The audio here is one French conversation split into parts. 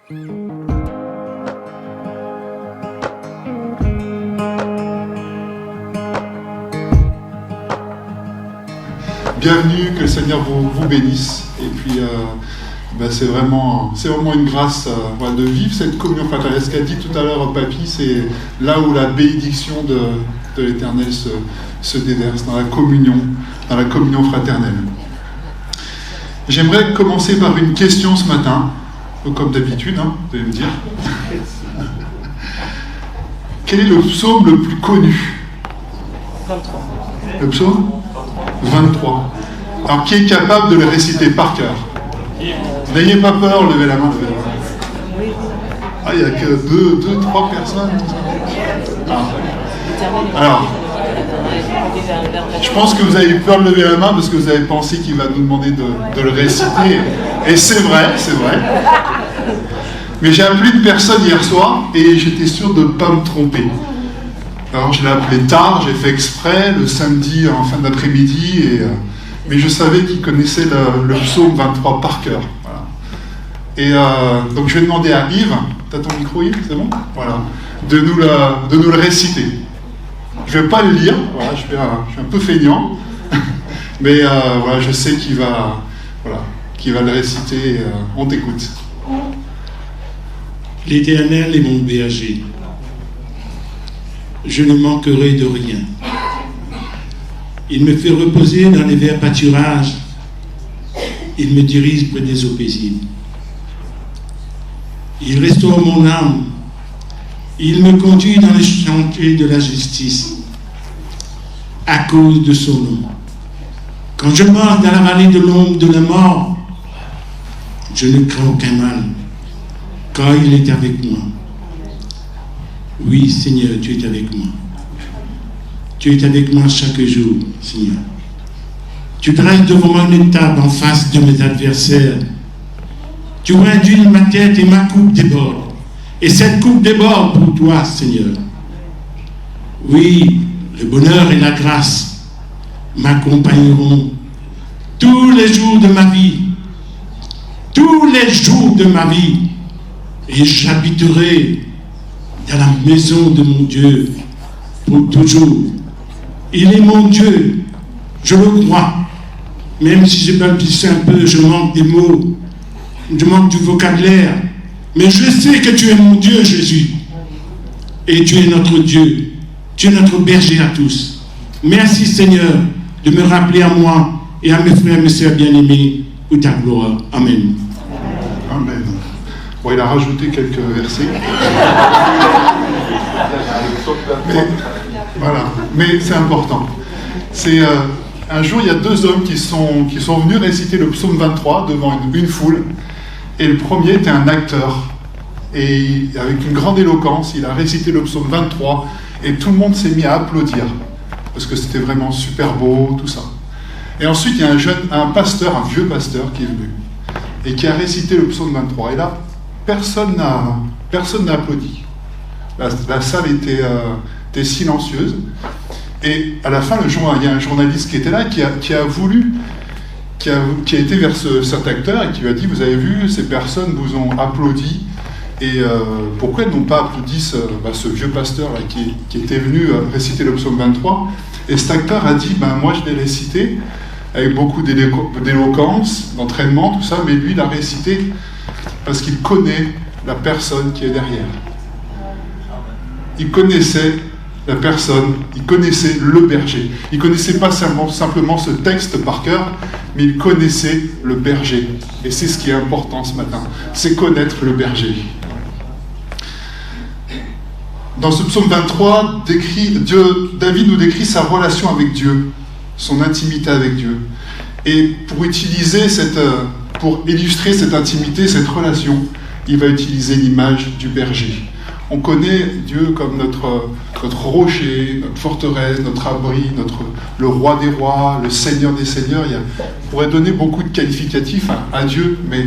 Bienvenue, que le Seigneur vous bénisse. Et puis, c'est vraiment une grâce de vivre cette communion fraternelle. Ce qu'a dit tout à l'heure Papy, c'est là où la bénédiction de l'Éternel se déverse, dans la communion fraternelle. J'aimerais commencer par une question ce matin, comme d'habitude, vous allez me dire. Quel est le psaume le plus connu ? 23. Le psaume 23. Alors, qui est capable de le réciter par cœur ? N'ayez pas peur, levez la main. Ah, il n'y a que deux, trois personnes. Alors, je pense que vous avez eu peur de lever la main parce que vous avez pensé qu'il va nous demander de le réciter. Et c'est vrai. Mais j'ai appelé une personne hier soir et j'étais sûr de ne pas me tromper. Alors je l'ai appelé tard, j'ai fait exprès, le samedi en fin d'après-midi, mais je savais qu'il connaissait le psaume 23 par cœur. Voilà. Et donc je vais demander à Yves, t'as ton micro Yves, c'est bon ? Voilà, de nous le réciter. Je ne vais pas le lire, voilà, je suis un peu feignant, mais voilà, je sais qu'il va le réciter, on t'écoute. L'Éternel est mon berger. Je ne manquerai de rien. Il me fait reposer dans les verts pâturages. Il me dirige près des eaux paisibles. Il restaure mon âme. Il me conduit dans les chantiers de la justice à cause de son nom. Quand je marche dans la vallée de l'ombre de la mort, je ne crains aucun mal, car il est avec moi. Oui, Seigneur, tu es avec moi. Tu es avec moi chaque jour, Seigneur. Tu dresses devant moi une table en face de mes adversaires. Tu réduis ma tête et ma coupe déborde. Et cette coupe déborde pour toi, Seigneur. Oui, le bonheur et la grâce m'accompagneront tous les jours de ma vie. Tous les jours de ma vie. Et j'habiterai dans la maison de mon Dieu pour toujours. Il est mon Dieu, je le crois. Même si je balbutie un peu, je manque des mots, je manque du vocabulaire. Mais je sais que tu es mon Dieu, Jésus. Et tu es notre Dieu. Tu es notre berger à tous. Merci, Seigneur, de me rappeler à moi et à mes frères et mes sœurs bien-aimés pour ta gloire. Amen. Amen. Bon, il a rajouté quelques versets. Mais c'est important. C'est un jour, il y a deux hommes qui sont venus réciter le psaume 23 devant une foule. Et le premier était un acteur. Et avec une grande éloquence, il a récité le psaume 23. Et tout le monde s'est mis à applaudir. Parce que c'était vraiment super beau, tout ça. Et ensuite, il y a un pasteur, un vieux pasteur qui est venu. Et qui a récité le psaume 23. Et là, personne n'a applaudi. La salle était silencieuse. Et à la fin, il y a un journaliste qui était là, qui a été vers cet acteur et qui lui a dit « Vous avez vu, ces personnes vous ont applaudi. Et pourquoi elles n'ont pas applaudi ce vieux pasteur là, qui était venu réciter le psaume 23 ?» Et cet acteur a dit « Moi, je l'ai récité avec beaucoup d'éloquence, d'entraînement, tout ça, mais lui, il a récité parce qu'il connaît la personne qui est derrière. Il connaissait la personne, il connaissait le berger. Il ne connaissait pas simplement ce texte par cœur, mais il connaissait le berger. Et c'est ce qui est important ce matin, c'est connaître le berger. Dans ce psaume 23, David nous décrit sa relation avec Dieu, son intimité avec Dieu. Et pour illustrer cette intimité, cette relation, il va utiliser l'image du berger. On connaît Dieu comme notre rocher, notre forteresse, notre abri, le roi des rois, le seigneur des seigneurs. On pourrait donner beaucoup de qualificatifs à Dieu, mais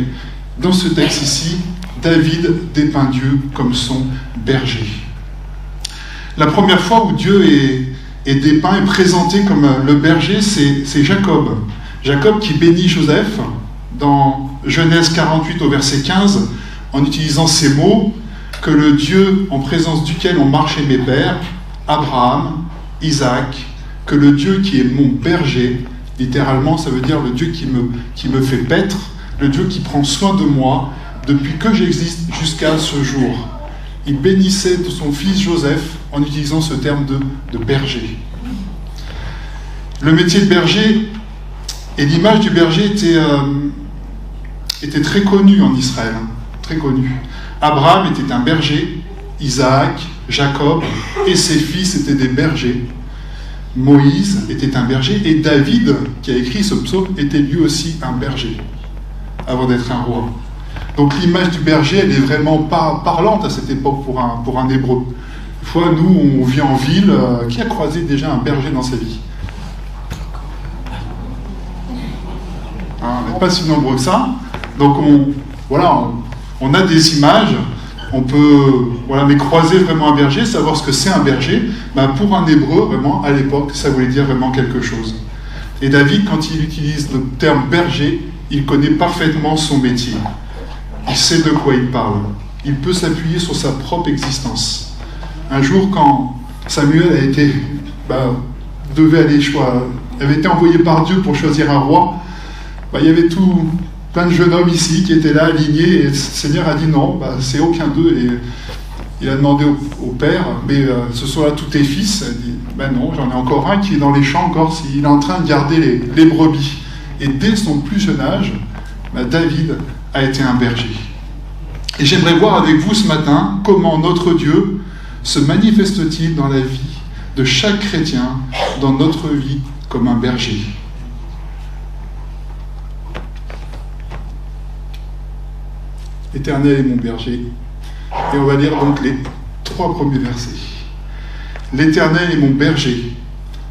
dans ce texte ici, David dépeint Dieu comme son berger. La première fois où Dieu est dépeint et présenté comme le berger, c'est Jacob. Jacob qui bénit Joseph dans Genèse 48 au verset 15. en utilisant ces mots, que le Dieu en présence duquel ont marché mes pères, Abraham, Isaac, que le Dieu qui est mon berger, littéralement ça veut dire le Dieu qui me fait paître, le Dieu qui prend soin de moi depuis que j'existe jusqu'à ce jour. Il bénissait de son fils Joseph en utilisant ce terme de berger. Le métier de berger et l'image du berger était très connue en Israël, très connue. Abraham était un berger, Isaac, Jacob et ses fils étaient des bergers. Moïse était un berger et David, qui a écrit ce psaume, était lui aussi un berger, avant d'être un roi. Donc l'image du berger, elle est vraiment pas parlante à cette époque pour un Hébreu. Une fois, nous, on vit en ville, qui a croisé déjà un berger dans sa vie? On n'est pas si nombreux que ça. Donc on a des images, on peut mais croiser vraiment un berger, savoir ce que c'est un berger. Pour un Hébreu, vraiment, à l'époque, ça voulait dire vraiment quelque chose. Et David, quand il utilise le terme berger, il connaît parfaitement son métier. Il sait de quoi il parle. Il peut s'appuyer sur sa propre existence. Un jour, quand Samuel avait été envoyé par Dieu pour choisir un roi, il y avait plein de jeunes hommes ici qui étaient là, alignés, et le Seigneur a dit non, c'est aucun d'eux. Et il a demandé au père, mais ce sont là tous tes fils. Il a dit, non, j'en ai encore un qui est dans les champs encore, il est en train de garder les brebis. Et dès son plus jeune âge, David a été un berger. Et j'aimerais voir avec vous ce matin comment notre Dieu se manifeste-t-il dans la vie de chaque chrétien, dans notre vie, comme un berger. L'Éternel est mon berger. Et on va lire donc les 3 premiers versets. L'Éternel est mon berger,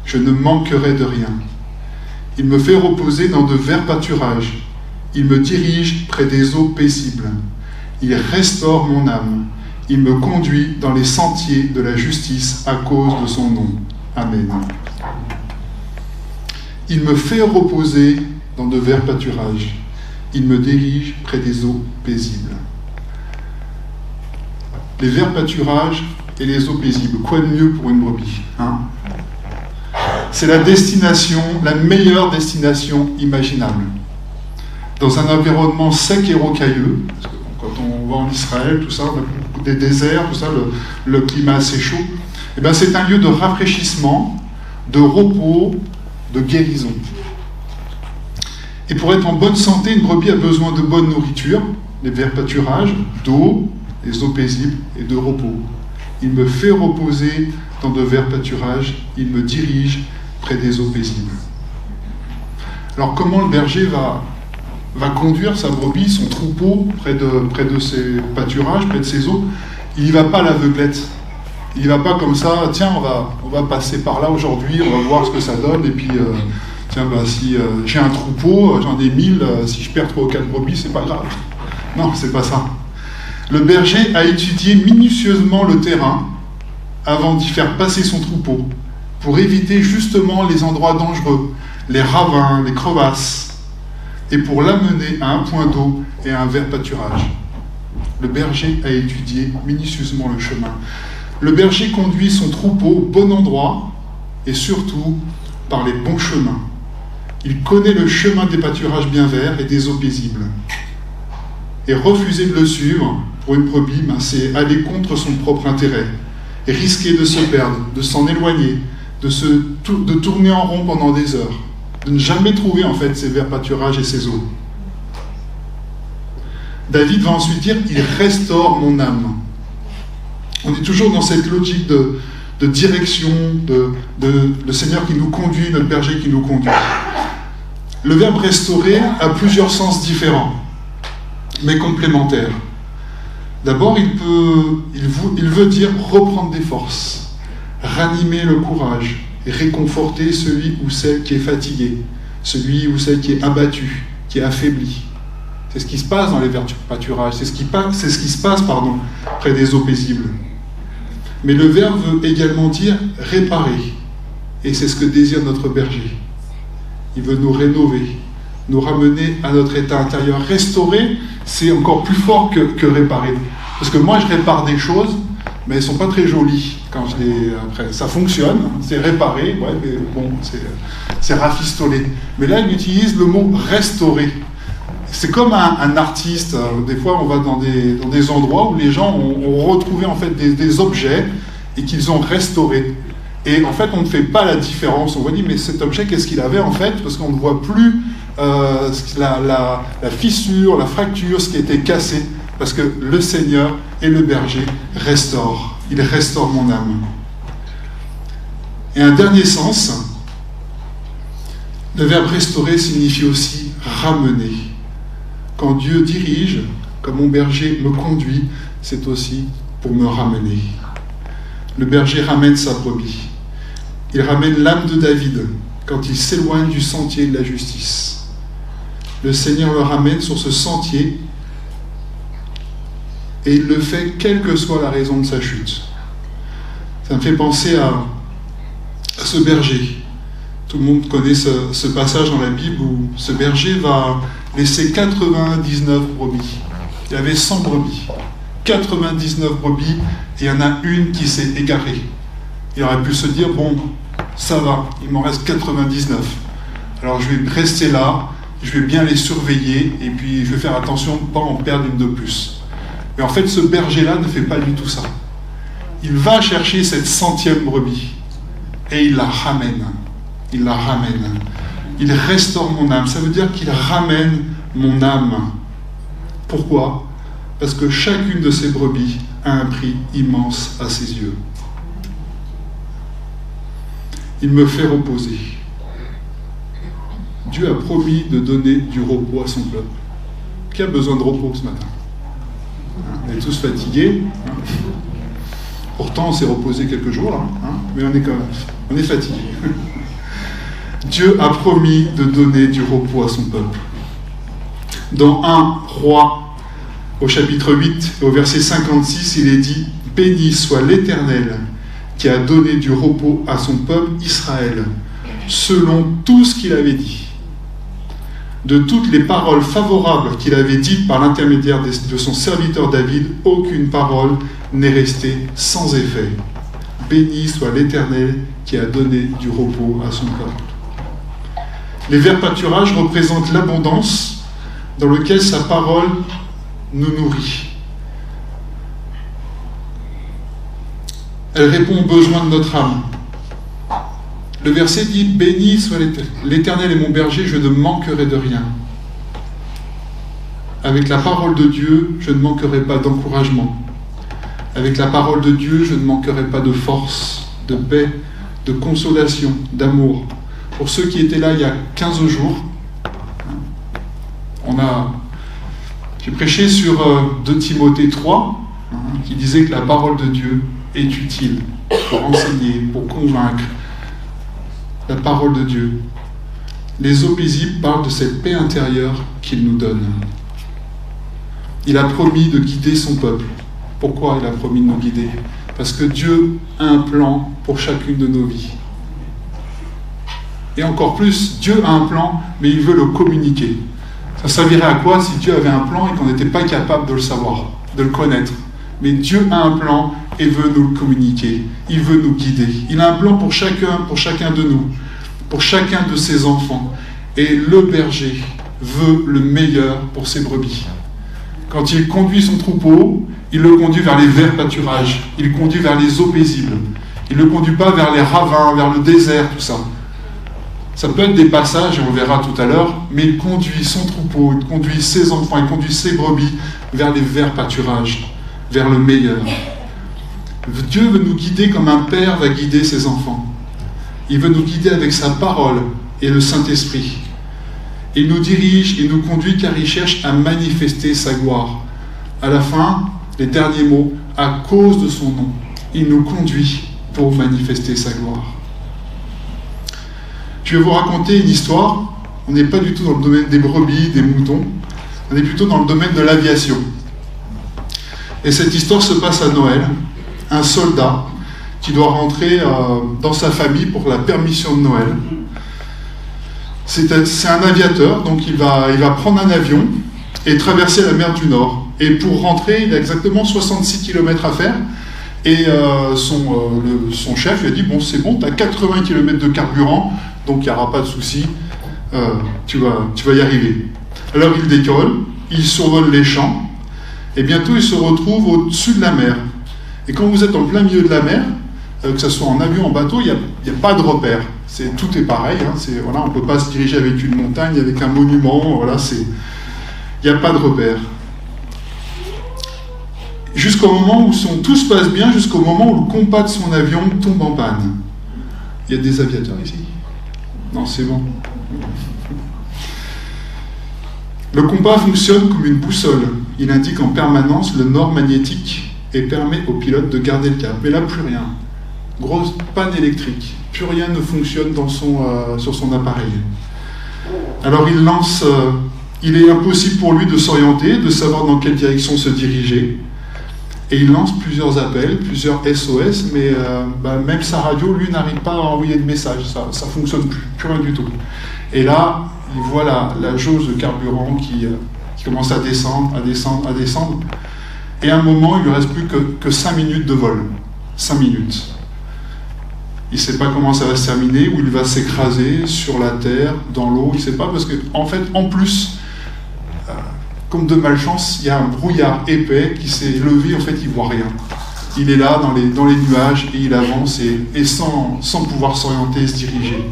je ne manquerai de rien. Il me fait reposer dans de verts pâturages. Il me dirige près des eaux paisibles. Il restaure mon âme. Il me conduit dans les sentiers de la justice à cause de son nom. Amen. Il me fait reposer dans de verts pâturages. Il me dirige près des eaux paisibles. Les verts pâturages et les eaux paisibles, quoi de mieux pour une brebis, C'est la destination, la meilleure destination imaginable. Dans un environnement sec et rocailleux, parce que quand on va en Israël, tout ça, on a beaucoup des déserts, tout ça, le climat assez chaud, c'est un lieu de rafraîchissement, de repos, de guérison. Et pour être en bonne santé, une brebis a besoin de bonne nourriture, des verts pâturages, d'eau, des eaux paisibles et de repos. Il me fait reposer dans de verts pâturages, il me dirige près des eaux paisibles. Alors comment le berger va conduire sa brebis, son troupeau, près de ses pâturages, près de ses eaux? Il n'y va pas à l'aveuglette. Il n'y va pas comme ça, tiens, on va passer par là aujourd'hui, on va voir ce que ça donne, et puis... si j'ai un troupeau, j'en ai 1000, si je perds 3 ou 4 brebis, c'est pas grave. Non, c'est pas ça. Le berger a étudié minutieusement le terrain avant d'y faire passer son troupeau, pour éviter justement les endroits dangereux, les ravins, les crevasses, et pour l'amener à un point d'eau et à un vert pâturage. Le berger a étudié minutieusement le chemin. Le berger conduit son troupeau au bon endroit, et surtout par les bons chemins. Il connaît le chemin des pâturages bien verts et des eaux paisibles. Et refuser de le suivre, pour une brebis, c'est aller contre son propre intérêt, et risquer de se perdre, de s'en éloigner, de tourner en rond pendant des heures, de ne jamais trouver en fait ces verts pâturages et ces eaux. David va ensuite dire « Il restaure mon âme ». On est toujours dans cette logique de direction, le Seigneur qui nous conduit, notre berger qui nous conduit. Le verbe restaurer a plusieurs sens différents, mais complémentaires. D'abord, il veut dire reprendre des forces, ranimer le courage, et réconforter celui ou celle qui est fatigué, celui ou celle qui est abattu, qui est affaibli. C'est ce qui se passe dans les verts pâturages, c'est ce qui se passe près des eaux paisibles. Mais le verbe veut également dire réparer, et c'est ce que désire notre berger. Il veut nous rénover, nous ramener à notre état intérieur. Restaurer, c'est encore plus fort que réparer. Parce que moi, je répare des choses, mais elles ne sont pas très jolies quand je les... Après, ça fonctionne, c'est réparé, ouais, mais bon, c'est rafistolé. Mais là, il utilise le mot restaurer. C'est comme un artiste. Des fois, on va dans des endroits où les gens ont retrouvé en fait des objets et qu'ils ont restaurés. Et en fait, on ne fait pas la différence. On va dire, mais cet objet, qu'est-ce qu'il avait en fait? Parce qu'on ne voit plus la fissure, la fracture, ce qui était cassé. Parce que le Seigneur et le berger restaurent. Il restaure mon âme. Et un dernier sens, le verbe restaurer signifie aussi ramener. Quand Dieu dirige, comme mon berger me conduit, c'est aussi pour me ramener. Le berger ramène sa brebis. Il ramène l'âme de David quand il s'éloigne du sentier de la justice. Le Seigneur le ramène sur ce sentier et il le fait quelle que soit la raison de sa chute. Ça me fait penser à ce berger. Tout le monde connaît ce passage dans la Bible où ce berger va laisser 99 brebis. Il avait 100 brebis. 99 brebis, et il y en a une qui s'est égarée. Il aurait pu se dire, bon, ça va, il m'en reste 99. Alors je vais rester là, je vais bien les surveiller, et puis je vais faire attention de ne pas en perdre une de plus. Mais en fait, ce berger-là ne fait pas du tout ça. Il va chercher cette 100e brebis, et il la ramène. Il la ramène. Il restaure mon âme. Ça veut dire qu'il ramène mon âme. Pourquoi ? Parce que chacune de ces brebis a un prix immense à ses yeux. Il me fait reposer. Dieu a promis de donner du repos à son peuple. Qui a besoin de repos ce matin ? On est tous fatigués. Pourtant, on s'est reposé quelques jours, là, mais on est fatigués. Dieu a promis de donner du repos à son peuple. Dans 1 Roi, au chapitre 8, au verset 56, il est dit « Béni soit l'Éternel qui a donné du repos à son peuple Israël, selon tout ce qu'il avait dit. De toutes les paroles favorables qu'il avait dites par l'intermédiaire de son serviteur David, aucune parole n'est restée sans effet. Béni soit l'Éternel qui a donné du repos à son peuple. » Les verts pâturages représentent l'abondance dans laquelle sa parole nous nourrit. Elle répond aux besoins de notre âme. Le verset dit « Béni soit l'Éternel est mon berger, je ne manquerai de rien. » Avec la parole de Dieu, je ne manquerai pas d'encouragement. Avec la parole de Dieu, je ne manquerai pas de force, de paix, de consolation, d'amour. Pour ceux qui étaient là il y a 15 jours, j'ai prêché sur 2 Timothée 3, qui disait que la parole de Dieu est utile pour enseigner, pour convaincre. La parole de Dieu. Les eaux paisibles parlent de cette paix intérieure qu'il nous donne. Il a promis de guider son peuple. Pourquoi il a promis de nous guider ? Parce que Dieu a un plan pour chacune de nos vies. Et encore plus, Dieu a un plan, mais il veut le communiquer. Ça servirait à quoi si Dieu avait un plan et qu'on n'était pas capable de le savoir, de le connaître ? Mais Dieu a un plan et veut nous le communiquer. Il veut nous guider. Il a un plan pour chacun de nous, pour chacun de ses enfants. Et le berger veut le meilleur pour ses brebis. Quand il conduit son troupeau, il le conduit vers les verts pâturages. Il le conduit vers les eaux paisibles. Il ne le conduit pas vers les ravins, vers le désert, tout ça. Ça peut être des passages, et on verra tout à l'heure, mais il conduit son troupeau, il conduit ses enfants, il conduit ses brebis vers les verts pâturages, vers le meilleur. Dieu veut nous guider comme un père va guider ses enfants. Il veut nous guider avec sa parole et le Saint-Esprit. Il nous dirige et nous conduit car il cherche à manifester sa gloire. À la fin, les derniers mots, à cause de son nom, il nous conduit pour manifester sa gloire. Je vais vous raconter une histoire. On n'est pas du tout dans le domaine des brebis, des moutons. On est plutôt dans le domaine de l'aviation. Et cette histoire se passe à Noël. Un soldat qui doit rentrer dans sa famille pour la permission de Noël. C'est un aviateur, donc il va prendre un avion et traverser la mer du Nord. Et pour rentrer, il a exactement 66 km à faire. Et son chef lui a dit, bon, c'est bon, tu as 80 km de carburant, donc il n'y aura pas de souci, tu vas y arriver. Alors il décolle, il survole les champs, et bientôt il se retrouve au-dessus de la mer. Et quand vous êtes en plein milieu de la mer, que ce soit en avion, en bateau, il n'y a pas de repère. Tout est pareil, hein, on ne peut pas se diriger avec une montagne, avec un monument, voilà, il n'y a pas de repère. Jusqu'au moment où tout se passe bien, jusqu'au moment où le compas de son avion tombe en panne. Il y a des aviateurs ici? Non, c'est bon. Le compas fonctionne comme une boussole. Il indique en permanence le nord magnétique et permet au pilote de garder le cap. Mais là, plus rien. Grosse panne électrique. Plus rien ne fonctionne sur son appareil. Alors il est impossible pour lui de s'orienter, de savoir dans quelle direction se diriger. Et il lance plusieurs appels, plusieurs SOS, mais même sa radio, lui, n'arrive pas à envoyer de message. Ça ne fonctionne plus rien du tout. Et là, il voit la jauge de carburant qui commence à descendre. Et à un moment, il ne lui reste plus que 5 minutes de vol. 5 minutes. Il ne sait pas comment ça va se terminer, où il va s'écraser sur la terre, dans l'eau. Il ne sait pas, parce qu'en fait, en plus, comme de malchance, il y a un brouillard épais qui s'est levé, en fait, il ne voit rien. Il est là, dans les nuages, et il avance, et sans pouvoir s'orienter et se diriger.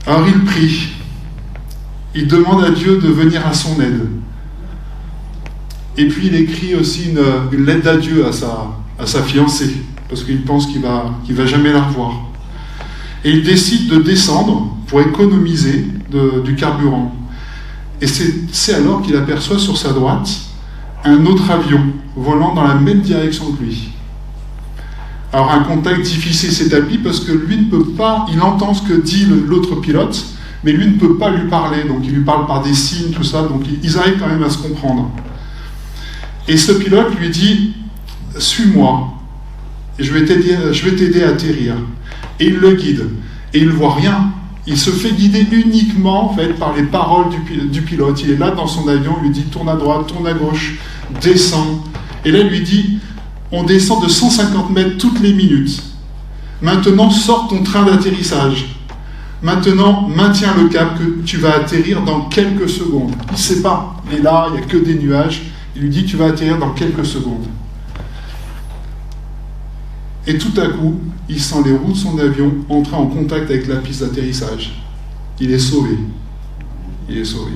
Alors il prie. Il demande à Dieu de venir à son aide. Et puis il écrit aussi une lettre d'adieu à sa fiancée, parce qu'il pense qu'il va jamais la revoir. Et il décide de descendre pour économiser du carburant. Et c'est alors qu'il aperçoit sur sa droite un autre avion volant dans la même direction que lui. Alors un contact difficile s'établit parce que lui ne peut pas, il entend ce que dit l'autre pilote, mais lui ne peut pas lui parler, donc il lui parle par des signes, tout ça, donc ils arrivent quand même à se comprendre. Et ce pilote lui dit, suis-moi, et je vais t'aider à atterrir. Et il le guide, et il ne voit rien. Il se fait guider uniquement en fait, par les paroles du pilote. Il est là dans son avion, il lui dit tourne à droite, tourne à gauche, descends. Et là il lui dit on descend de 150 mètres toutes les minutes. Maintenant sors ton train d'atterrissage. Maintenant maintiens le cap que tu vas atterrir dans quelques secondes. Il ne sait pas, il est là, il n'y a que des nuages. Il lui dit tu vas atterrir dans quelques secondes. Et tout à coup, il sent les roues de son avion entrer en contact avec la piste d'atterrissage. Il est sauvé. Il est sauvé.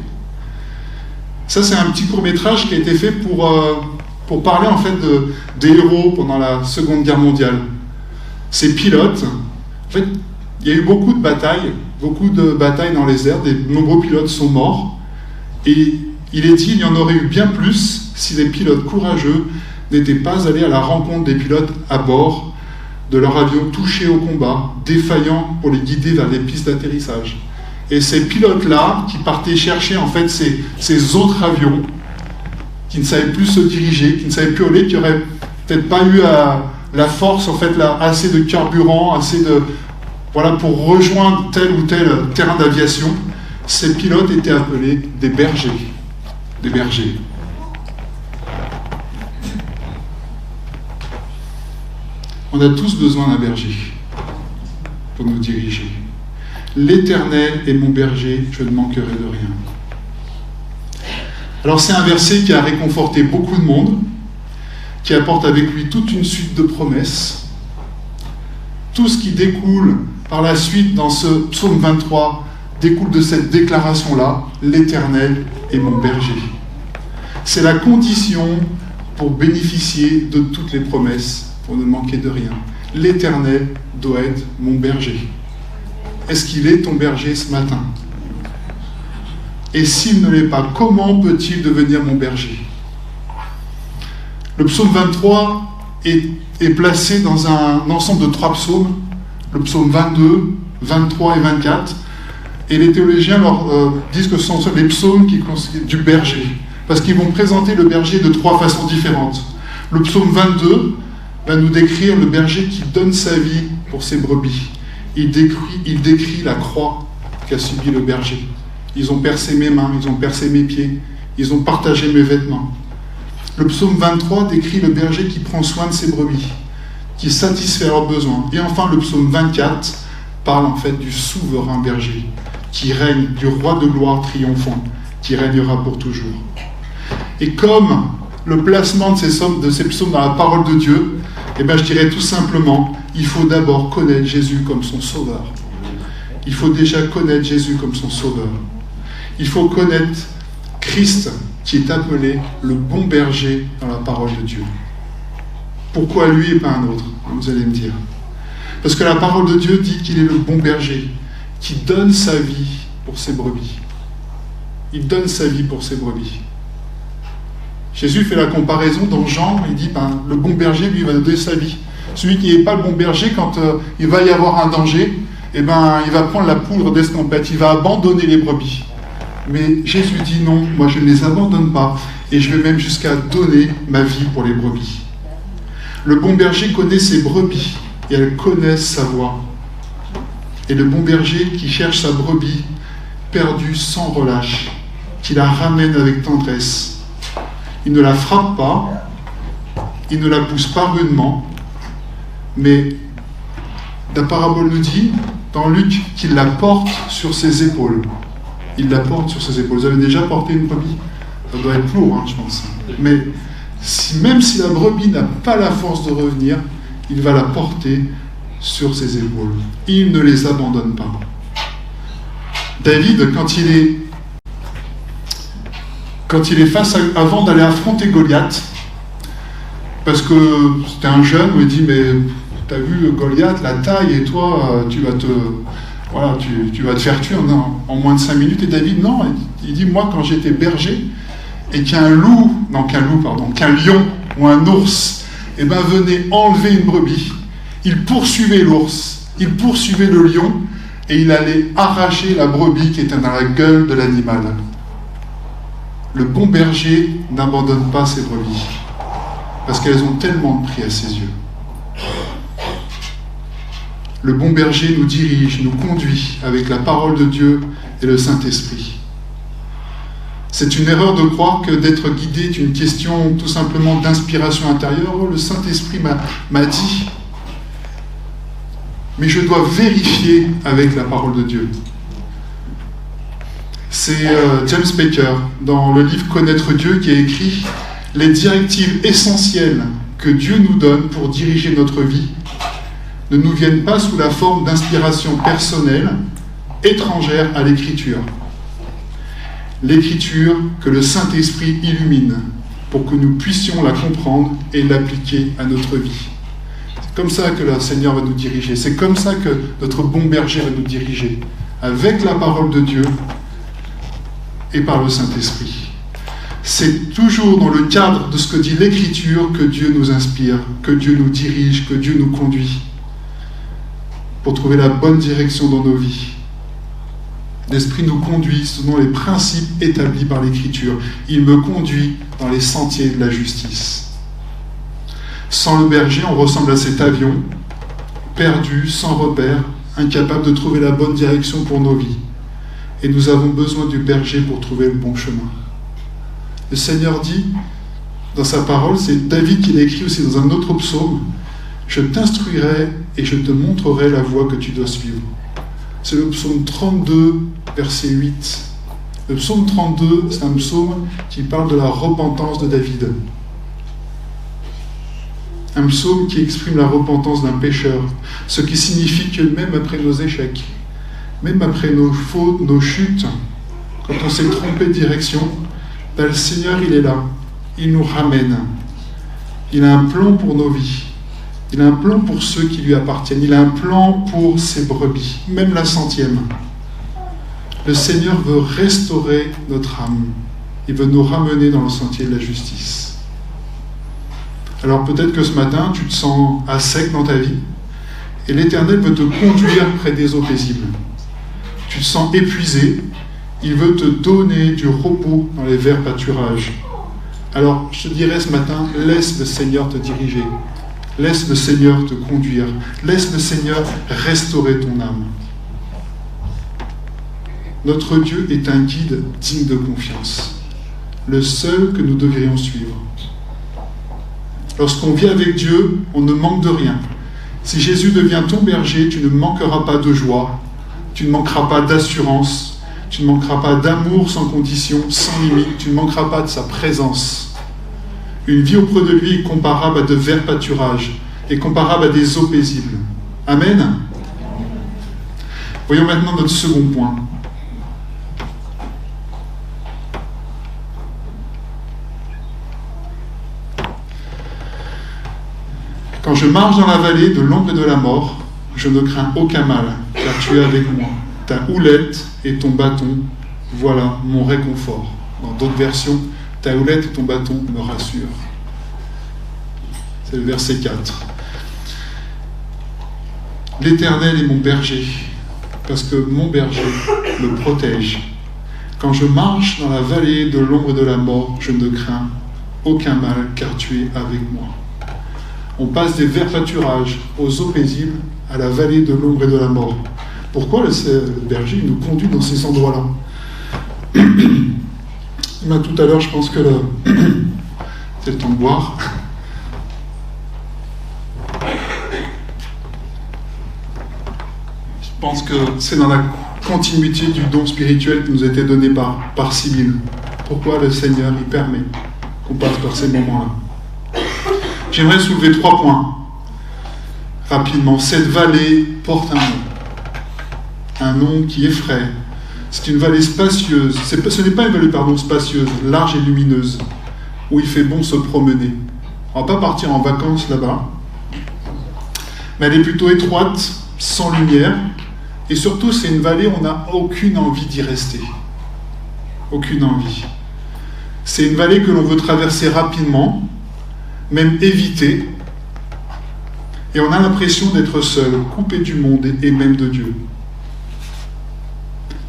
Ça, c'est un petit court-métrage qui a été fait pour parler en fait des héros pendant la Seconde Guerre mondiale. Ces pilotes, en fait, il y a eu beaucoup de batailles dans les airs, de nombreux pilotes sont morts, et il est dit qu'il y en aurait eu bien plus si les pilotes courageux n'étaient pas allés à la rencontre des pilotes à bord de leur avion touché au combat, défaillant pour les guider vers les pistes d'atterrissage. Et ces pilotes-là, qui partaient chercher en fait ces autres avions, qui ne savaient plus se diriger, qui ne savaient plus voler, qui n'auraient peut-être pas eu la force, en fait, assez de carburant, assez de... Voilà, pour rejoindre tel ou tel terrain d'aviation, ces pilotes étaient appelés des bergers. Des bergers. On a tous besoin d'un berger pour nous diriger. L'Éternel est mon berger, je ne manquerai de rien. Alors c'est un verset qui a réconforté beaucoup de monde, qui apporte avec lui toute une suite de promesses. Tout ce qui découle par la suite dans ce psaume 23 découle de cette déclaration-là, l'Éternel est mon berger. C'est la condition pour bénéficier de toutes les promesses, pour ne manquer de rien. L'Éternel doit être mon berger. Est-ce qu'il est ton berger ce matin? Et s'il ne l'est pas, comment peut-il devenir mon berger? Le psaume 23 est placé dans un ensemble de 3 psaumes, le psaume 22, 23 et 24, et les théologiens disent que ce sont les psaumes du berger, parce qu'ils vont présenter le berger de 3 façons différentes. Le psaume 22 va nous décrire le berger qui donne sa vie pour ses brebis. Il décrit la croix qu'a subi le berger. Ils ont percé mes mains, ils ont percé mes pieds, ils ont partagé mes vêtements. Le psaume 23 décrit le berger qui prend soin de ses brebis, qui satisfait leurs besoins. Et enfin, le psaume 24 parle en fait du souverain berger, qui règne, du roi de gloire triomphant, qui régnera pour toujours. Et comme le placement de ces psaumes dans la parole de Dieu, je dirais tout simplement, il faut d'abord connaître Jésus comme son sauveur. Il faut déjà connaître Jésus comme son sauveur. Il faut connaître Christ qui est appelé le bon berger dans la parole de Dieu. Pourquoi lui et pas un autre, vous allez me dire. Parce que la parole de Dieu dit qu'il est le bon berger, qui donne sa vie pour ses brebis. Il donne sa vie pour ses brebis. Jésus fait la comparaison dans Jean, il dit, le bon berger, lui, va donner sa vie. Celui qui n'est pas le bon berger, quand il va y avoir un danger, il va prendre la poudre d'escampette, il va abandonner les brebis. Mais Jésus dit non, moi je ne les abandonne pas, et je vais même jusqu'à donner ma vie pour les brebis. Le bon berger connaît ses brebis, et elles connaissent sa voix. Et le bon berger qui cherche sa brebis, perdue sans relâche, qui la ramène avec tendresse. Il ne la frappe pas, il ne la pousse pas rudement, mais la parabole nous dit, dans Luc, qu'il la porte sur ses épaules. Il la porte sur ses épaules. Vous avez déjà porté une brebis? Ça doit être lourd, je pense. Mais même si la brebis n'a pas la force de revenir, il va la porter sur ses épaules. Il ne les abandonne pas. David, quand il est avant d'aller affronter Goliath, parce que c'était un jeune où il dit, mais t'as vu Goliath, la taille, et toi, tu vas te faire tuer en moins de 5 minutes. Et David, non, il dit, moi, quand j'étais berger, et qu'un lion ou un ours, venait enlever une brebis, il poursuivait l'ours, il poursuivait le lion, et il allait arracher la brebis qui était dans la gueule de l'animal. Le bon berger n'abandonne pas ses brebis, parce qu'elles ont tellement de prix à ses yeux. Le bon berger nous dirige, nous conduit avec la parole de Dieu et le Saint-Esprit. C'est une erreur de croire que d'être guidé est une question tout simplement d'inspiration intérieure. Le Saint-Esprit m'a dit, mais je dois vérifier avec la parole de Dieu. C'est James Baker, dans le livre Connaître Dieu, qui a écrit « Les directives essentielles que Dieu nous donne pour diriger notre vie ne nous viennent pas sous la forme d'inspiration personnelle, étrangère à l'Écriture. L'Écriture que le Saint-Esprit illumine pour que nous puissions la comprendre et l'appliquer à notre vie. C'est comme ça que le Seigneur va nous diriger. C'est comme ça que notre bon berger va nous diriger, avec la parole de Dieu et par le Saint-Esprit. C'est toujours dans le cadre de ce que dit l'Écriture que Dieu nous inspire, que Dieu nous dirige, que Dieu nous conduit, pour trouver la bonne direction dans nos vies. L'Esprit nous conduit selon les principes établis par l'Écriture. Il me conduit dans les sentiers de la justice. Sans le berger, on ressemble à cet avion, perdu, sans repère, incapable de trouver la bonne direction pour nos vies. Et nous avons besoin du berger pour trouver le bon chemin. Le Seigneur dit, dans sa parole, c'est David qui l'a écrit aussi dans un autre psaume, « Je t'instruirai et je te montrerai la voie que tu dois suivre. » C'est le psaume 32, verset 8. Le psaume 32, c'est un psaume qui parle de la repentance de David. Un psaume qui exprime la repentance d'un pécheur, ce qui signifie que même après nos échecs, même après nos fautes, nos chutes, quand on s'est trompé de direction, le Seigneur, il est là. Il nous ramène. Il a un plan pour nos vies. Il a un plan pour ceux qui lui appartiennent. Il a un plan pour ses brebis, même la 100e. Le Seigneur veut restaurer notre âme. Il veut nous ramener dans le sentier de la justice. Alors peut-être que ce matin, tu te sens à sec dans ta vie, et l'Éternel veut te conduire près des eaux paisibles. Tu te sens épuisé, il veut te donner du repos dans les verts pâturages. Alors je te dirais ce matin, laisse le Seigneur te diriger. Laisse le Seigneur te conduire. Laisse le Seigneur restaurer ton âme. Notre Dieu est un guide digne de confiance, le seul que nous devrions suivre. Lorsqu'on vit avec Dieu, on ne manque de rien. Si Jésus devient ton berger, tu ne manqueras pas de joie, tu ne manqueras pas d'assurance, tu ne manqueras pas d'amour sans condition, sans limite, tu ne manqueras pas de sa présence. Une vie auprès de lui est comparable à de verts pâturages, est comparable à des eaux paisibles. Amen. Voyons maintenant notre second point. Quand je marche dans la vallée de l'ombre et de la mort, je ne crains aucun mal, car tu es avec moi. Ta houlette et ton bâton, voilà mon réconfort. Dans d'autres versions, ta houlette et ton bâton me rassurent. C'est le verset 4. L'Éternel est mon berger, parce que mon berger me protège. Quand je marche dans la vallée de l'ombre et de la mort, je ne crains aucun mal, car tu es avec moi. On passe des verts pâturages aux eaux paisibles à la vallée de l'ombre et de la mort. Pourquoi le berger nous conduit dans ces endroits-là? Tout à l'heure, je pense que c'est le temps de boire. Je pense que c'est dans la continuité du don spirituel qui nous a été donné par Sibylle. Pourquoi le Seigneur y permet qu'on passe par ces moments-là? J'aimerais soulever 3 points. Rapidement, cette vallée porte un nom. Un nom qui effraie. C'est une vallée spacieuse. Ce n'est pas une vallée, spacieuse, large et lumineuse, où il fait bon se promener. On ne va pas partir en vacances là-bas. Mais elle est plutôt étroite, sans lumière. Et surtout, c'est une vallée où on n'a aucune envie d'y rester. Aucune envie. C'est une vallée que l'on veut traverser rapidement, même éviter, et on a l'impression d'être seul, coupé du monde et même de Dieu.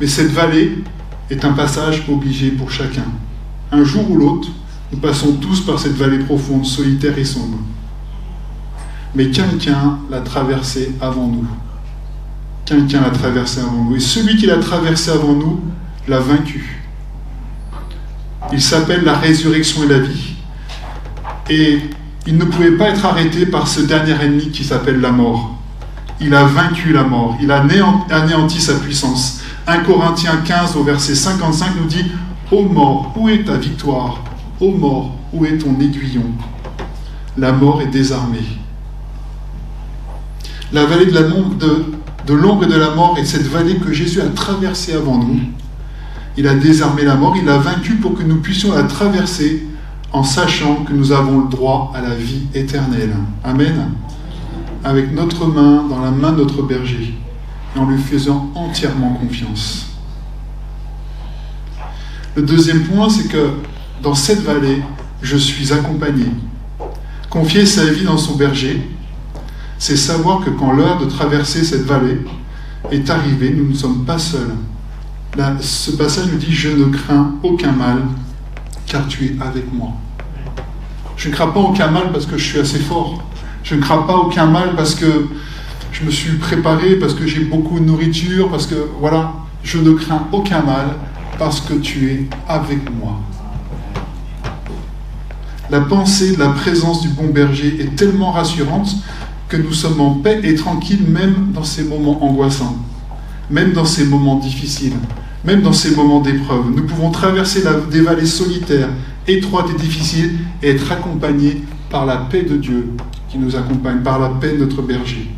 Mais cette vallée est un passage obligé pour chacun. Un jour ou l'autre, nous passons tous par cette vallée profonde, solitaire et sombre. Mais quelqu'un l'a traversée avant nous. Quelqu'un l'a traversée avant nous. Et celui qui l'a traversée avant nous l'a vaincu. Il s'appelle la résurrection et la vie. Et il ne pouvait pas être arrêté par ce dernier ennemi qui s'appelle la mort. Il a vaincu la mort. Il a anéanti sa puissance. 1 Corinthiens 15 au verset 55 nous dit « Ô mort, où est ta victoire? Ô mort, où est ton aiguillon ?» La mort est désarmée. La vallée de l'ombre et de la mort est cette vallée que Jésus a traversée avant nous. Il a désarmé la mort, il l'a vaincue pour que nous puissions la traverser en sachant que nous avons le droit à la vie éternelle. Amen. Avec notre main dans la main de notre berger et en lui faisant entièrement confiance. Le deuxième point, c'est que dans cette vallée, je suis accompagné. Confier sa vie dans son berger, c'est savoir que quand l'heure de traverser cette vallée est arrivée, nous ne sommes pas seuls. Là, ce passage nous dit « Je ne crains aucun mal, car tu es avec moi. » Je ne crains pas aucun mal parce que je suis assez fort. Je ne crains pas aucun mal parce que je me suis préparé, parce que j'ai beaucoup de nourriture, parce que, voilà, je ne crains aucun mal parce que tu es avec moi. La pensée de la présence du bon berger est tellement rassurante que nous sommes en paix et tranquilles même dans ces moments angoissants, même dans ces moments difficiles, même dans ces moments d'épreuve. Nous pouvons traverser des vallées solitaires, étroites et difficiles et être accompagnés par la paix de Dieu qui nous accompagne, par la paix de notre berger.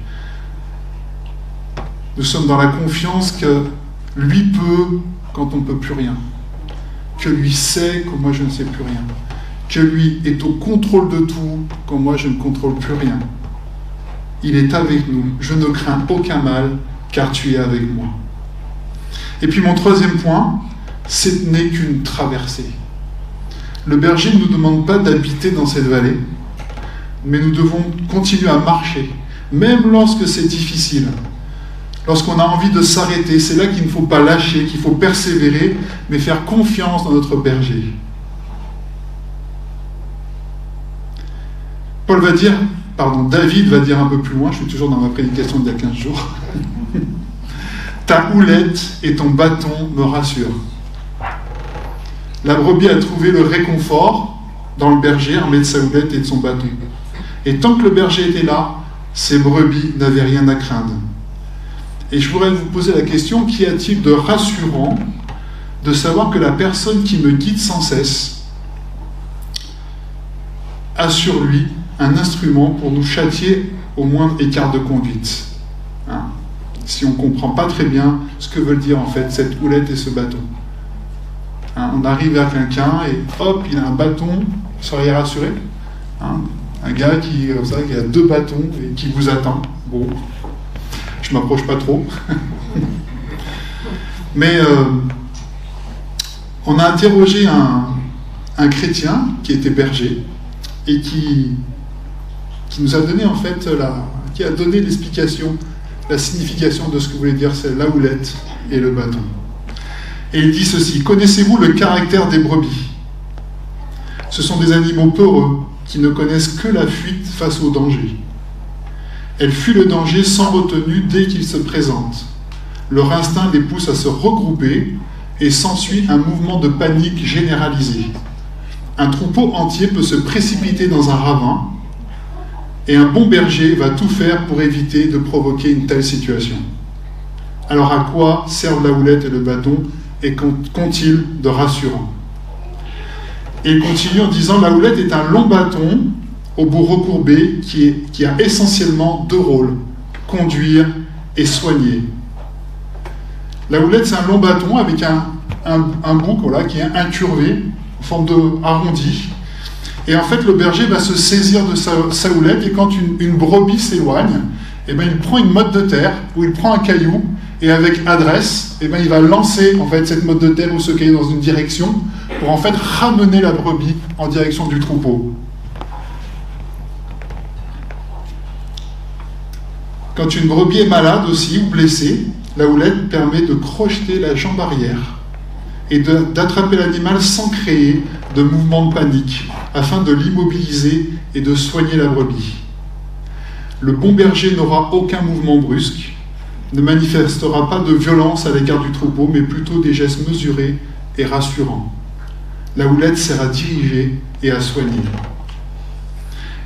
Nous sommes dans la confiance que lui peut quand on ne peut plus rien, que lui sait quand moi je ne sais plus rien, que lui est au contrôle de tout quand moi je ne contrôle plus rien. Il est avec nous. Je ne crains aucun mal, car tu es avec moi. Et puis mon troisième point, ce n'est qu'une traversée. Le berger ne nous demande pas d'habiter dans cette vallée, mais nous devons continuer à marcher, même lorsque c'est difficile. Lorsqu'on a envie de s'arrêter, c'est là qu'il ne faut pas lâcher, qu'il faut persévérer, mais faire confiance dans notre berger. David va dire un peu plus loin, je suis toujours dans ma prédication d'il y a 15 jours, Ta houlette et ton bâton me rassurent. La brebis a trouvé le réconfort dans le berger, armé de sa houlette et de son bâton. Et tant que le berger était là, ces brebis n'avaient rien à craindre. Et je voudrais vous poser la question, qu'y a-t-il de rassurant de savoir que la personne qui me guide sans cesse a sur lui un instrument pour nous châtier au moindre écart de conduite, hein, si on ne comprend pas très bien ce que veulent dire en fait cette houlette et ce bâton. Hein, on arrive vers quelqu'un et hop, il a un bâton, vous seriez rassuré, hein, un gars qui a 2 bâtons et qui vous attend. Bon, je ne m'approche pas trop. Mais on a interrogé un chrétien qui était berger et qui nous a donné en fait qui a donné l'explication, la signification de ce que voulait dire c'est la houlette et le bâton. Et il dit ceci: connaissez-vous le caractère des brebis? Ce sont des animaux peureux qui ne connaissent que la fuite face au danger. Elles fuient le danger sans retenue dès qu'il se présente. Leur instinct les pousse à se regrouper et s'ensuit un mouvement de panique généralisé. Un troupeau entier peut se précipiter dans un ravin et un bon berger va tout faire pour éviter de provoquer une telle situation. Alors à quoi servent la houlette et le bâton et qu'ont-ils de rassurant? Et il continue en disant: la houlette est un long bâton au bout recourbé qui a essentiellement 2 rôles, conduire et soigner. La houlette, c'est un long bâton avec un bout qui est incurvé, en forme de arrondi. Et en fait, le berger va se saisir de sa houlette, et quand une brebis s'éloigne, il prend une motte de terre, ou il prend un caillou, et avec adresse, il va lancer en fait, cette motte de terre ou ce caillou dans une direction, pour en fait ramener la brebis en direction du troupeau. Quand une brebis est malade aussi, ou blessée, la houlette permet de crocheter la jambe arrière et d'attraper l'animal sans créer de mouvement de panique, afin de l'immobiliser et de soigner la brebis. Le bon berger n'aura aucun mouvement brusque, ne manifestera pas de violence à l'égard du troupeau, mais plutôt des gestes mesurés et rassurants. La houlette sert à diriger et à soigner.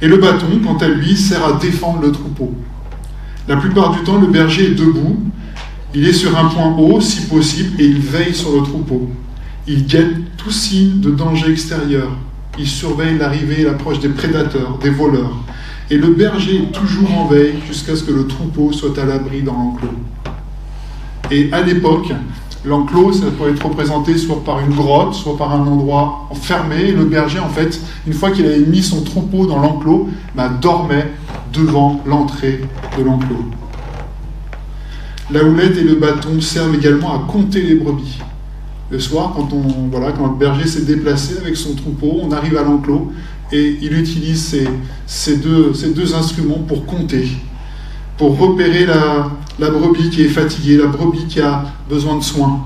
Et le bâton, quant à lui, sert à défendre le troupeau. La plupart du temps, le berger est debout, il est sur un point haut, si possible, et il veille sur le troupeau. Il guette tout signe de danger extérieur. Il surveille l'arrivée et l'approche des prédateurs, des voleurs. Et le berger est toujours en veille jusqu'à ce que le troupeau soit à l'abri dans l'enclos. Et à l'époque, l'enclos, ça peut être représenté soit par une grotte, soit par un endroit fermé. Et le berger, en fait, une fois qu'il avait mis son troupeau dans l'enclos, dormait devant l'entrée de l'enclos. La houlette et le bâton servent également à compter les brebis. Le soir, quand le berger s'est déplacé avec son troupeau, on arrive à l'enclos et il utilise ces deux instruments pour compter, pour repérer la brebis qui est fatiguée, la brebis qui a besoin de soins.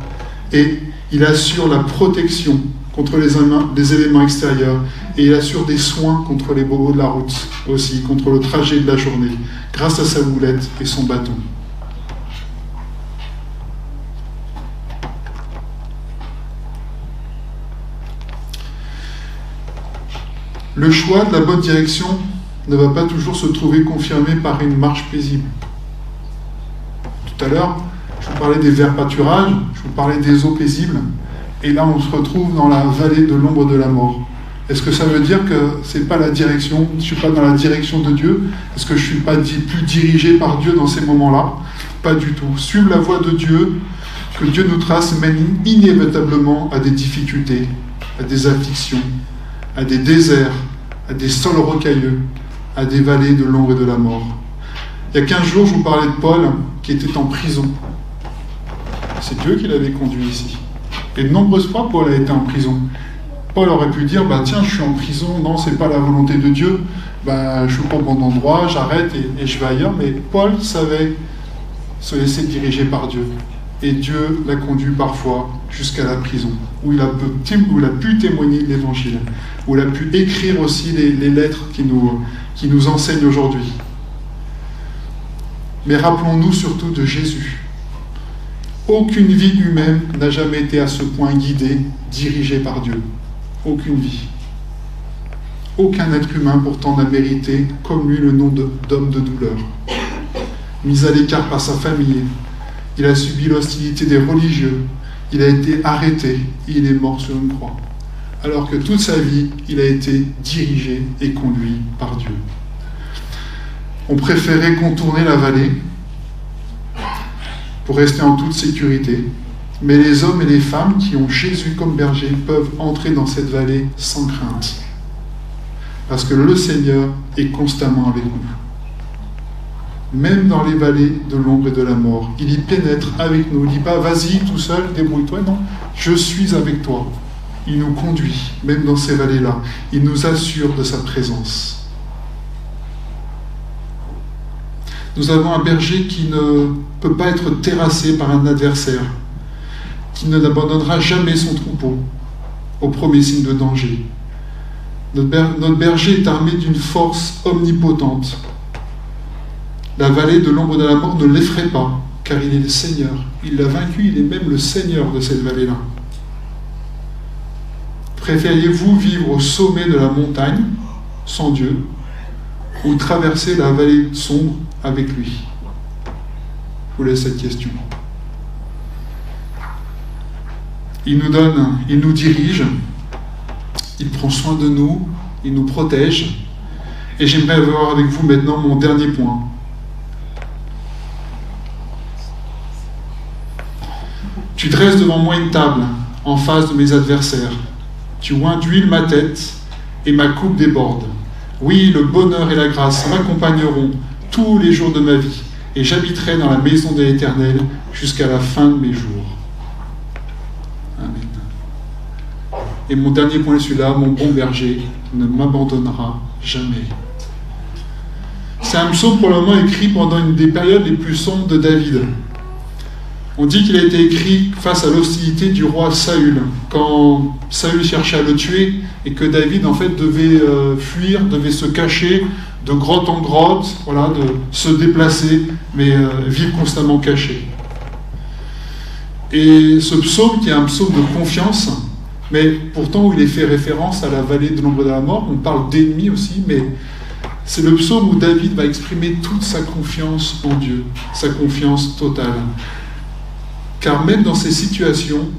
Et il assure la protection contre les éléments extérieurs, et il assure des soins contre les bobos de la route aussi, contre le trajet de la journée, grâce à sa houlette et son bâton. Le choix de la bonne direction ne va pas toujours se trouver confirmé par une marche paisible. Tout à l'heure, je vous parlais des verts pâturages, je vous parlais des eaux paisibles, et là on se retrouve dans la vallée de l'ombre de la mort. Est-ce que ça veut dire que c'est pas la direction, je ne suis pas dans la direction de Dieu? Est-ce que je ne suis pas plus dirigé par Dieu dans ces moments-là? Pas du tout. Suivre la voie de Dieu, que Dieu nous trace, mène inévitablement à des difficultés, à des afflictions, à des déserts, à des sols rocailleux, à des vallées de l'ombre et de la mort. Il y a 15 jours, je vous parlais de Paul, qui était en prison. C'est Dieu qui l'avait conduit ici. Et de nombreuses fois, Paul a été en prison. Paul aurait pu dire, tiens, je suis en prison, non, c'est pas la volonté de Dieu, je suis pas au bon endroit, j'arrête et je vais ailleurs. Mais Paul savait se laisser diriger par Dieu. Et Dieu l'a conduit parfois jusqu'à la prison, où il a pu témoigner de l'Évangile, où il a pu écrire aussi les lettres qui nous enseignent aujourd'hui. Mais rappelons-nous surtout de Jésus. Aucune vie humaine n'a jamais été à ce point guidée, dirigée par Dieu. Aucune vie. Aucun être humain pourtant n'a mérité, comme lui, le nom d'homme de douleur. Mis à l'écart par sa famille, il a subi l'hostilité des religieux, il a été arrêté, et il est mort sur une croix. Alors que toute sa vie, il a été dirigé et conduit par Dieu. On préférait contourner la vallée pour rester en toute sécurité. Mais les hommes et les femmes qui ont Jésus comme berger peuvent entrer dans cette vallée sans crainte. Parce que le Seigneur est constamment avec nous. Même dans les vallées de l'ombre et de la mort, il y pénètre avec nous. Il ne dit pas « vas-y tout seul, débrouille-toi ». Non, je suis avec toi. Il nous conduit, même dans ces vallées-là. Il nous assure de sa présence. Nous avons un berger qui ne peut pas être terrassé par un adversaire, qui ne n'abandonnera jamais son troupeau au premier signe de danger. Notre berger est armé d'une force omnipotente. La vallée de l'ombre de la mort ne l'effraie pas, car il est le Seigneur. Il l'a vaincu, il est même le Seigneur de cette vallée-là. Préfériez-vous vivre au sommet de la montagne, sans Dieu, ou traverser la vallée sombre avec lui? Je vous laisse cette question. Il nous donne, il nous dirige, il prend soin de nous, il nous protège. Et j'aimerais voir avec vous maintenant mon dernier point. Tu dresses devant moi une table en face de mes adversaires. Tu oins d'huile ma tête et ma coupe déborde. Oui, le bonheur et la grâce m'accompagneront tous les jours de ma vie, et j'habiterai dans la maison de l'Éternel jusqu'à la fin de mes jours. Amen. Et mon dernier point est celui-là, mon bon berger ne m'abandonnera jamais. C'est un psaume probablement écrit pendant une des périodes les plus sombres de David. On dit qu'il a été écrit face à l'hostilité du roi Saül, quand Saül cherchait à le tuer et que David en fait devait fuir, devait se cacher de grotte en grotte, voilà, de se déplacer, mais vivre constamment caché. Et ce psaume, qui est un psaume de confiance, mais pourtant où il est fait référence à la vallée de l'ombre de la mort, on parle d'ennemis aussi, mais c'est le psaume où David va exprimer toute sa confiance en Dieu, sa confiance totale. Car même dans ces situations,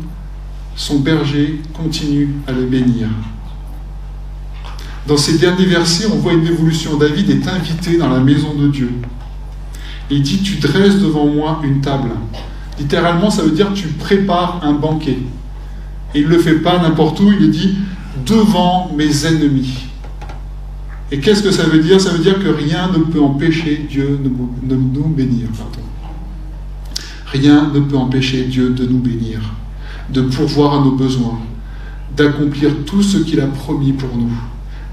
son berger continue à le bénir. Dans ces derniers versets, on voit une évolution. David est invité dans la maison de Dieu. Et il dit, tu dresses devant moi une table. Littéralement, ça veut dire, tu prépares un banquet. Et il ne le fait pas n'importe où, il dit, devant mes ennemis. Et qu'est-ce que ça veut dire? Ça veut dire que rien ne peut empêcher Dieu de nous bénir. Rien ne peut empêcher Dieu de nous bénir, de pourvoir à nos besoins, d'accomplir tout ce qu'il a promis pour nous.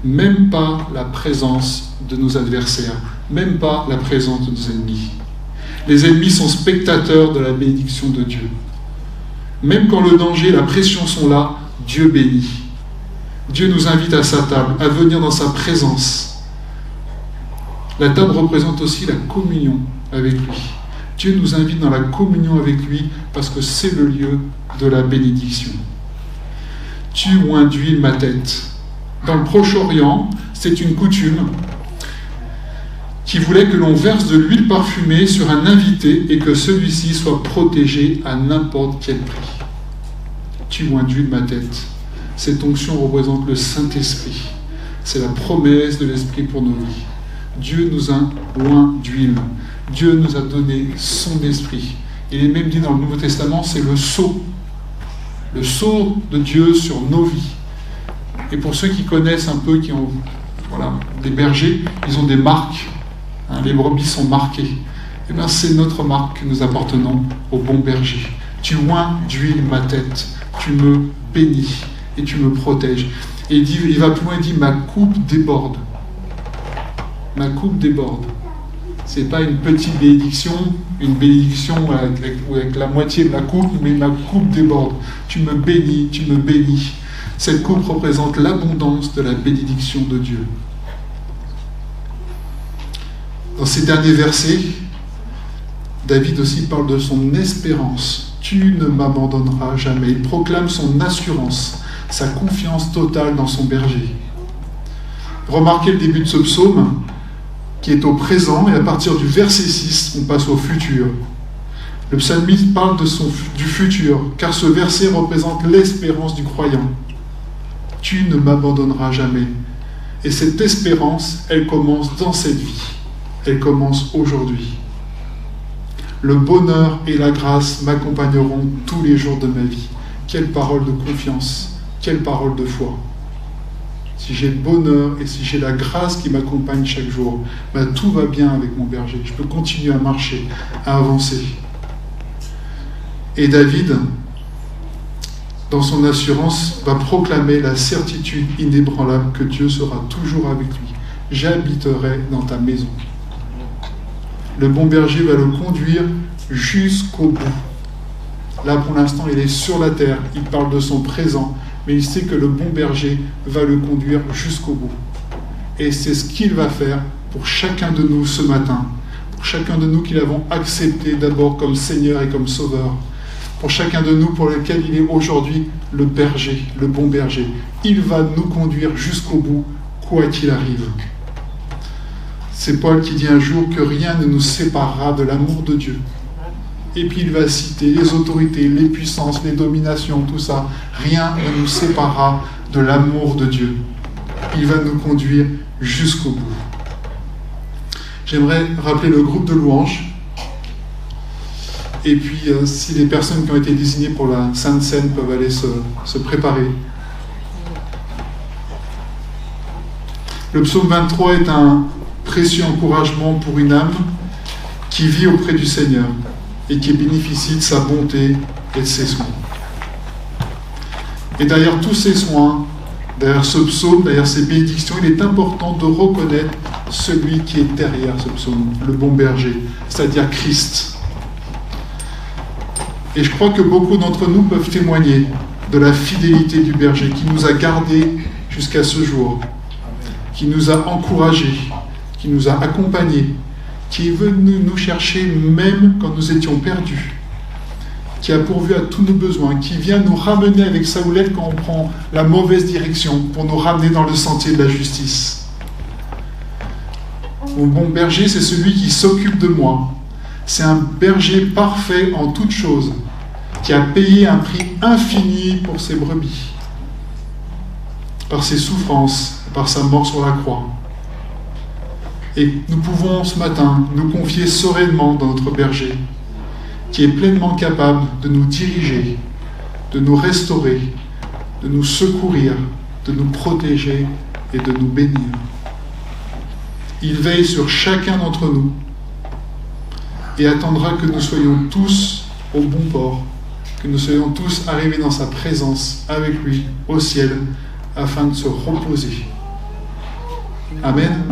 Même pas la présence de nos adversaires, même pas la présence de nos ennemis. Les ennemis sont spectateurs de la bénédiction de Dieu. Même quand le danger et la pression sont là, Dieu bénit. Dieu nous invite à sa table, à venir dans sa présence. La table représente aussi la communion avec lui. Dieu nous invite dans la communion avec lui parce que c'est le lieu de la bénédiction. Tu oins d'huile ma tête. Dans le Proche-Orient, c'est une coutume qui voulait que l'on verse de l'huile parfumée sur un invité et que celui-ci soit protégé à n'importe quel prix. Tu oins d'huile ma tête. Cette onction représente le Saint-Esprit. C'est la promesse de l'Esprit pour nos vies. Dieu nous a oint d'huile. Dieu nous a donné son esprit. Il est même dit dans le Nouveau Testament, c'est le sceau de Dieu sur nos vies. Et pour ceux qui connaissent un peu, qui ont des bergers, ils ont des marques. Les brebis sont marquées. Et bien c'est notre marque que nous appartenons au bon berger. Tu oins d'huile ma tête, tu me bénis et tu me protèges. Et il va plus loin, il dit ma coupe déborde. Ma coupe déborde. Ce n'est pas une petite bénédiction, une bénédiction avec la moitié de la coupe, mais ma coupe déborde. Tu me bénis, tu me bénis. Cette coupe représente l'abondance de la bénédiction de Dieu. Dans ces derniers versets, David aussi parle de son espérance. tu ne m'abandonneras jamais. Il proclame son assurance, sa confiance totale dans son berger. Remarquez le début de ce psaume qui est au présent, et à partir du verset 6, on passe au futur. Le psalmiste parle du futur, car ce verset représente l'espérance du croyant. Tu ne m'abandonneras jamais. Et cette espérance, elle commence dans cette vie. Elle commence aujourd'hui. Le bonheur et la grâce m'accompagneront tous les jours de ma vie. Quelle parole de confiance, quelle parole de foi. Si j'ai le bonheur et si j'ai la grâce qui m'accompagne chaque jour, tout va bien avec mon berger. Je peux continuer à marcher, à avancer. Et David, dans son assurance, va proclamer la certitude inébranlable que Dieu sera toujours avec lui. J'habiterai dans ta maison. Le bon berger va le conduire jusqu'au bout. Là, pour l'instant, il est sur la terre. Il parle de son présent, mais il sait que le bon berger va le conduire jusqu'au bout. Et c'est ce qu'il va faire pour chacun de nous ce matin. Pour chacun de nous qui l'avons accepté d'abord comme Seigneur et comme Sauveur. Pour chacun de nous pour lequel il est aujourd'hui le berger, le bon berger. Il va nous conduire jusqu'au bout, quoi qu'il arrive. C'est Paul qui dit un jour que rien ne nous séparera de l'amour de Dieu. Et puis il va citer les autorités, les puissances, les dominations, tout ça. Rien ne nous séparera de l'amour de Dieu. Il va nous conduire jusqu'au bout. J'aimerais rappeler le groupe de louanges. Et puis, si les personnes qui ont été désignées pour la Sainte Seine peuvent aller se préparer. Le psaume 23 est un précieux encouragement pour une âme qui vit auprès du Seigneur et qui bénéficie de sa bonté et de ses soins. Et derrière tous ces soins, derrière ce psaume, derrière ces bénédictions, il est important de reconnaître celui qui est derrière ce psaume, le bon berger, c'est-à-dire Christ. Et je crois que beaucoup d'entre nous peuvent témoigner de la fidélité du berger qui nous a gardés jusqu'à ce jour, qui nous a encouragés, qui nous a accompagnés, qui est venu nous chercher même quand nous étions perdus, qui a pourvu à tous nos besoins, qui vient nous ramener avec sa houlette quand on prend la mauvaise direction pour nous ramener dans le sentier de la justice. Mon bon berger, c'est celui qui s'occupe de moi. C'est un berger parfait en toutes choses, qui a payé un prix infini pour ses brebis, par ses souffrances, par sa mort sur la croix. Et nous pouvons ce matin nous confier sereinement dans notre berger, qui est pleinement capable de nous diriger, de nous restaurer, de nous secourir, de nous protéger et de nous bénir. Il veille sur chacun d'entre nous et attendra que nous soyons tous au bon port, que nous soyons tous arrivés dans sa présence avec lui au ciel afin de se reposer. Amen.